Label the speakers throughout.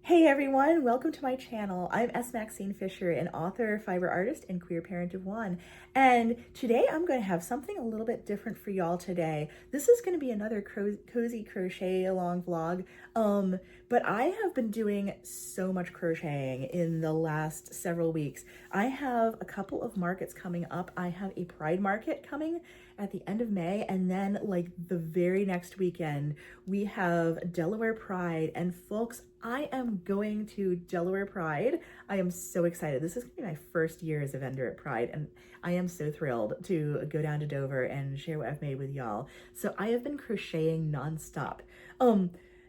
Speaker 1: Hey everyone, welcome to my channel. I'm S. Maxine Fisher, an author, fiber artist, and queer parent of one. And today I'm going to have something a little bit different for y'all today. This is going to be another cozy crochet along vlog. But I have been doing so much crocheting in the last several weeks. I have a couple of markets coming up. I have a Pride market coming at the end of May, and then like the very next weekend we have Delaware Pride. And folks, I am going to Delaware Pride. I am so excited. This is gonna be my first year as a vendor at Pride, and I am so thrilled to go down to Dover and share what I've made with y'all. So I have been crocheting nonstop.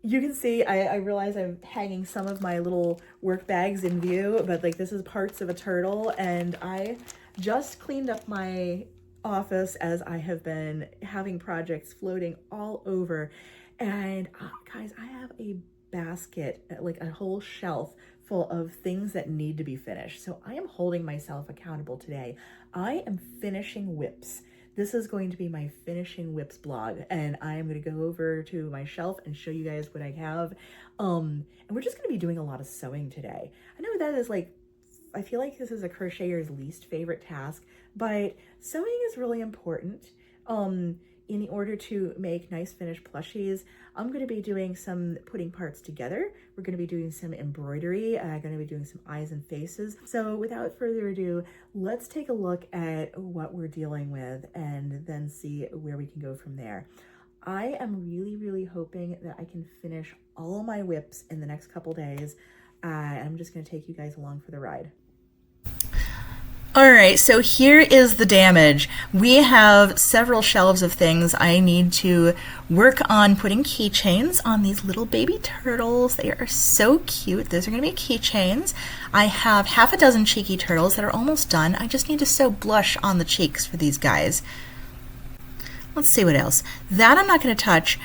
Speaker 1: You can see, I realize I'm hanging some of my little work bags in view, but like this is parts of a turtle, and I just cleaned up my office as I have been having projects floating all over. And guys, I have a basket, like a whole shelf full of things that need to be finished. So I am holding myself accountable today. I am finishing WIPS. This is going to be my finishing WIPS blog, and I am going to go over to my shelf and show you guys what I have. And we're just going to be doing a lot of sewing today. I know that is like, I feel like this is a crocheter's least favorite task, but sewing is really important. In order to make nice finished plushies, I'm going to be doing some putting parts together. We're going to be doing some embroidery. I'm going to be doing some eyes and faces. So without further ado, let's take a look at what we're dealing with and then see where we can go from there. I am really hoping that I can finish all my WIPs in the next couple days. I'm just going to take you guys along for the ride. All right, so here is the damage. We have several shelves of things. I need to work on putting keychains on these little baby turtles. They are so cute. Those are going to be keychains. I have half a dozen cheeky turtles that are almost done. I just need to sew blush on the cheeks for these guys. Let's see what else. That I'm not going to touch.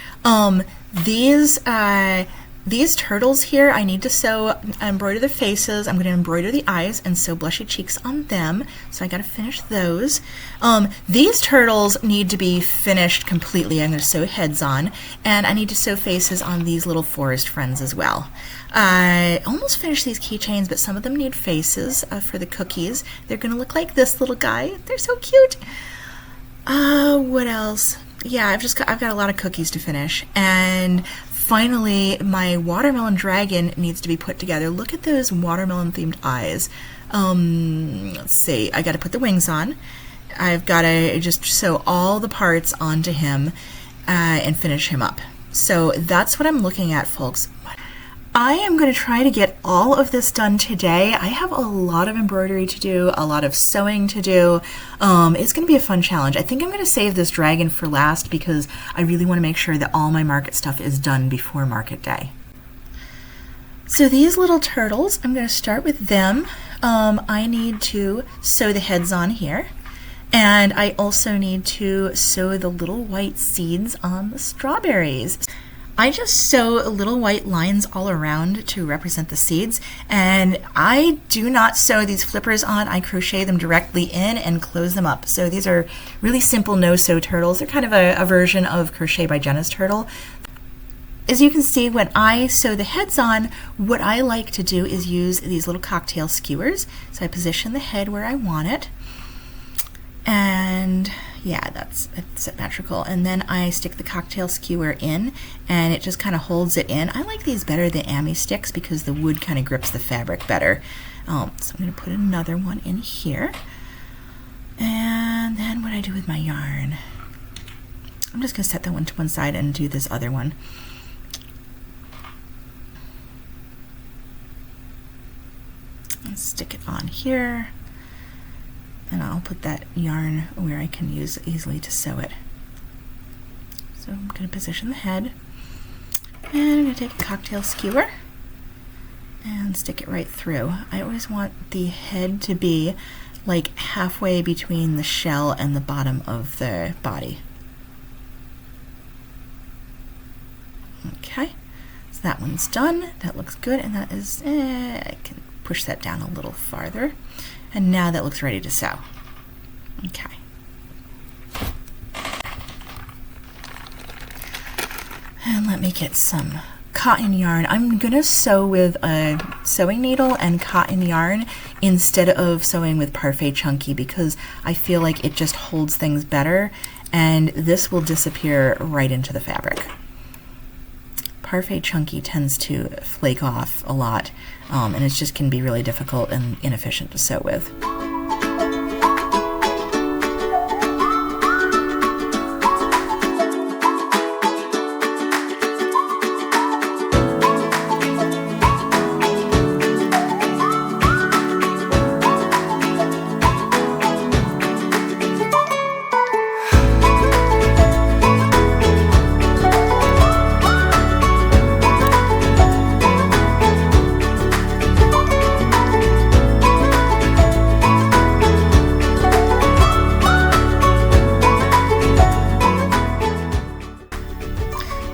Speaker 1: These turtles here, I need to embroider the faces. I'm going to embroider the eyes and sew blushy cheeks on them. So I got to finish those. These turtles need to be finished completely. I'm going to sew heads on, and I need to sew faces on these little forest friends as well. I almost finished these keychains, but some of them need faces for the cookies. They're going to look like this little guy. They're so cute. What else? Yeah, I've got a lot of cookies to finish, and finally, my watermelon dragon needs to be put together. Look at those watermelon-themed eyes. Let's see. I got to put the wings on. I've got to just sew all the parts onto him and finish him up. So that's what I'm looking at, folks. I am going to try to get all of this done today. I have a lot of embroidery to do, a lot of sewing to do. It's going to be a fun challenge. I think I'm going to save this dragon for last because I really want to make sure that all my market stuff is done before market day. So these little turtles, I'm going to start with them. I need to sew the heads on here. And I also need to sew the little white seeds on the strawberries. I just sew little white lines all around to represent the seeds, and I do not sew these flippers on. I crochet them directly in and close them up. So these are really simple no-sew turtles. They're kind of a version of Crochet by Jenna's turtle. As you can see, when I sew the heads on, what I like to do is use these little cocktail skewers. So I position the head where I want it, and yeah, that's symmetrical. And then I stick the cocktail skewer in, and it just kind of holds it in. I like these better than Ami sticks because the wood kind of grips the fabric better. So I'm going to put another one in here. And then what I do with my yarn, I'm just going to set that one to one side and do this other one. And stick it on here. And I'll put that yarn where I can use easily to sew it. So I'm going to position the head, and I'm going to take a cocktail skewer and stick it right through. I always want the head to be like halfway between the shell and the bottom of the body. Okay, so that one's done. That looks good, and that is, I can push that down a little farther. And now that looks ready to sew. Okay. And let me get some cotton yarn. I'm gonna sew with a sewing needle and cotton yarn instead of sewing with Parfait Chunky because I feel like it just holds things better, and this will disappear right into the fabric. Parfait Chunky tends to flake off a lot, and it just can be really difficult and inefficient to sew with.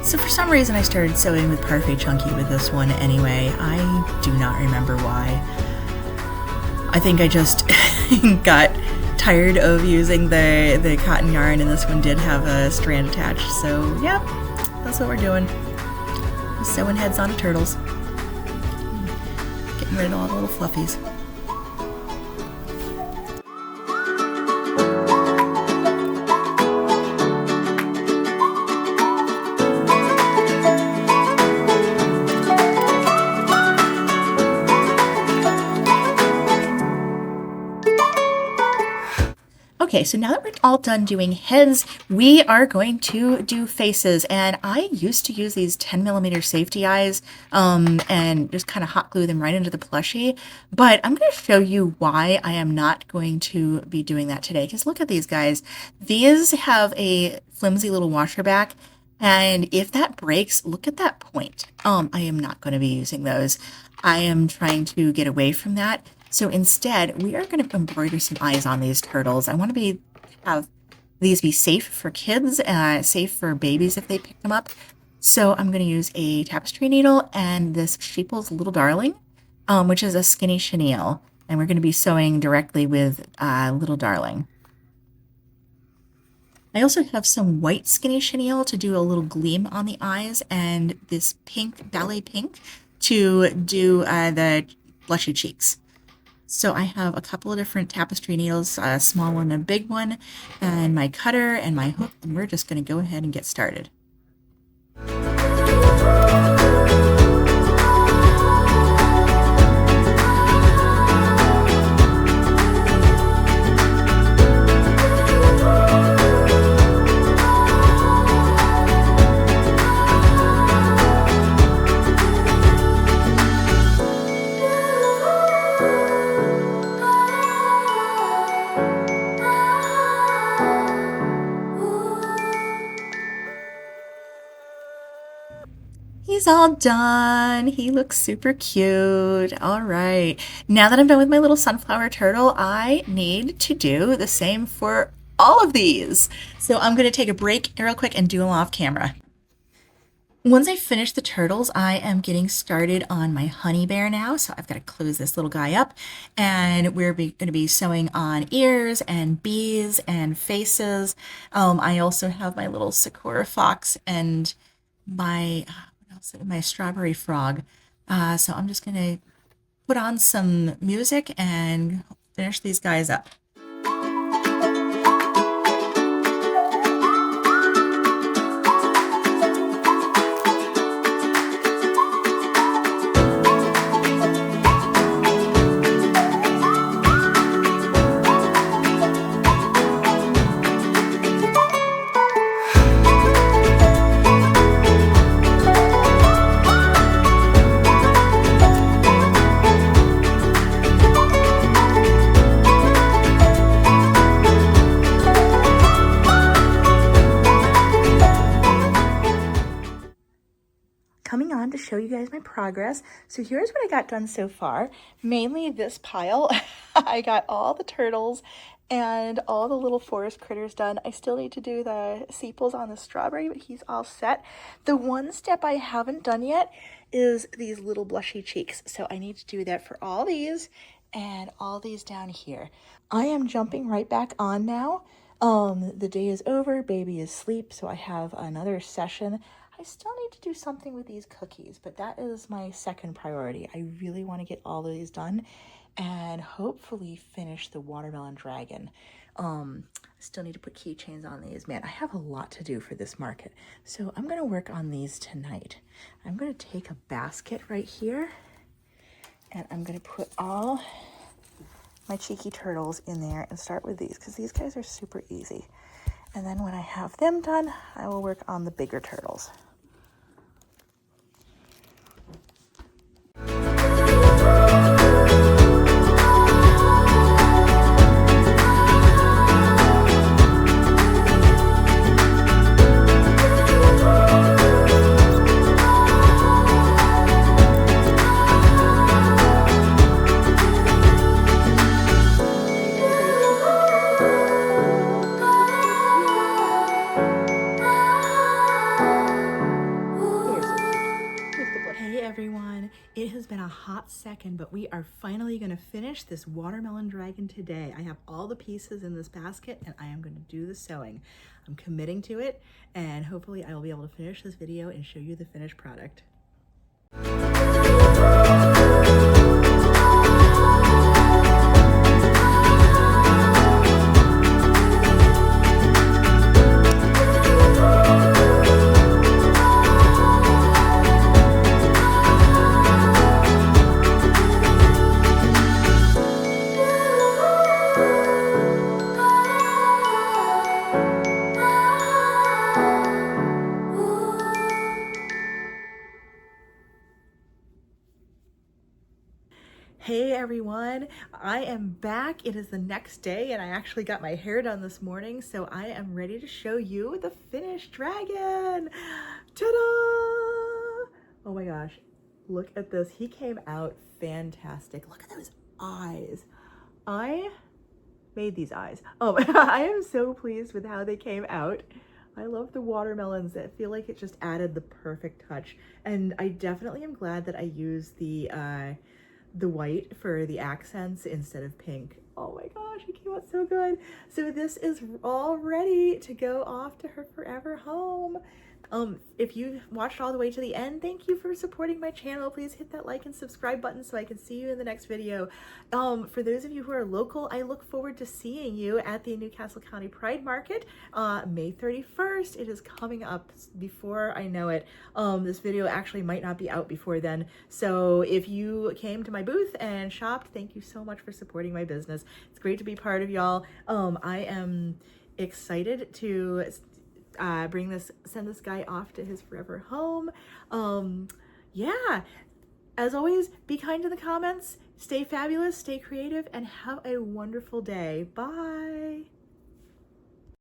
Speaker 1: So for some reason I started sewing with Parfait Chunky with this one anyway. I do not remember why. I think I just got tired of using the cotton yarn, and this one did have a strand attached, so yeah, that's what we're doing. Sewing heads onto turtles. Getting rid of all the little fluffies. Okay, so now that we're all done doing heads, we are going to do faces. And I used to use these 10mm safety eyes and just kind of hot glue them right into the plushie. But I'm going to show you why I am not going to be doing that today. Because look at these guys. These have a flimsy little washer back. And if that breaks, look at that point. I am not going to be using those. I am trying to get away from that. So instead, we are going to embroider some eyes on these turtles. I want to have these be safe for kids, safe for babies if they pick them up. So I'm going to use a tapestry needle and this Sheeple's Little Darling, which is a skinny chenille. And we're going to be sewing directly with Little Darling. I also have some white skinny chenille to do a little gleam on the eyes, and this pink, ballet pink, to do the blushy cheeks. So I have a couple of different tapestry needles, a small one and a big one, and my cutter and my hook, and we're just going to go ahead and get started. He's all done. He looks super cute. All right. Now that I'm done with my little sunflower turtle, I need to do the same for all of these. So I'm going to take a break real quick and do them off camera. Once I finish the turtles, I am getting started on my honey bear now. So I've got to close this little guy up, and we're going to be sewing on ears and bees and faces. I also have my little Sakura fox and my strawberry frog. So I'm just going to put on some music and finish these guys up. Coming on to show you guys my progress. So here's what I got done so far. Mainly this pile. I got all the turtles and all the little forest critters done. I still need to do the sepals on the strawberry, but he's all set. The one step I haven't done yet is these little blushy cheeks. So I need to do that for all these and all these down here. I am jumping right back on now. The day is over, baby is asleep, so I have another session. I still need to do something with these cookies, but that is my second priority. I really want to get all of these done and hopefully finish the watermelon dragon. Still need to put keychains on these. Man, I have a lot to do for this market. So I'm going to work on these tonight. I'm going to take a basket right here and I'm going to put all my cheeky turtles in there and start with these because these guys are super easy. And then when I have them done, I will work on the bigger turtles. It has been a hot second, but we are finally going to finish this watermelon dragon today. I have all the pieces in this basket and I am going to do the sewing. I'm committing to it and hopefully I will be able to finish this video and show you the finished product. Hey everyone, I am back. It is the next day and I actually got my hair done this morning, so I am ready to show you the finished dragon. Ta-da! Oh my gosh, look at this. He came out fantastic. Look at those eyes. I made these eyes. I am so pleased with how they came out. I love the watermelons. I feel like it just added the perfect touch. And I definitely am glad that I used the white for the accents instead of pink. Oh my gosh, it came out so good. So this is all ready to go off to her forever home. If you watched all the way to the end, thank you for supporting my channel. Please hit that like and subscribe button so I can see you in the next video. For those of you who are local, I look forward to seeing you at the Newcastle County Pride Market, May 31st. It is coming up before I know it. This video actually might not be out before then. So if you came to my booth and shopped, thank you so much for supporting my business. It's great to be part of y'all. I am excited to send this guy off to his forever home. Yeah, as always, be kind in the comments, stay fabulous, stay creative, and have a wonderful day. Bye.